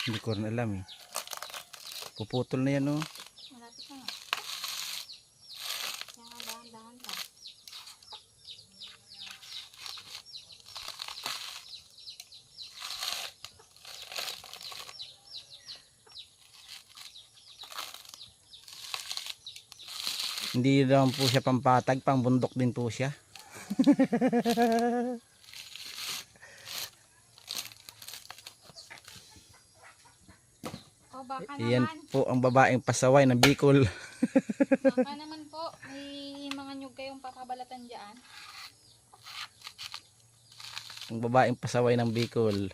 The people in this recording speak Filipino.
Hindi ko rin alam eh. Puputol na yan oh. Malapit na nga. Kaya dahan-dahan lang. Hindi lang po siya pampatag, pang bundok din po siya. O baka Iyan naman. po ang babaeng pasaway ng Bicol. Baka naman po. May mga nyug kayong papabalatan dyan. Ang babaeng pasaway ng Bicol.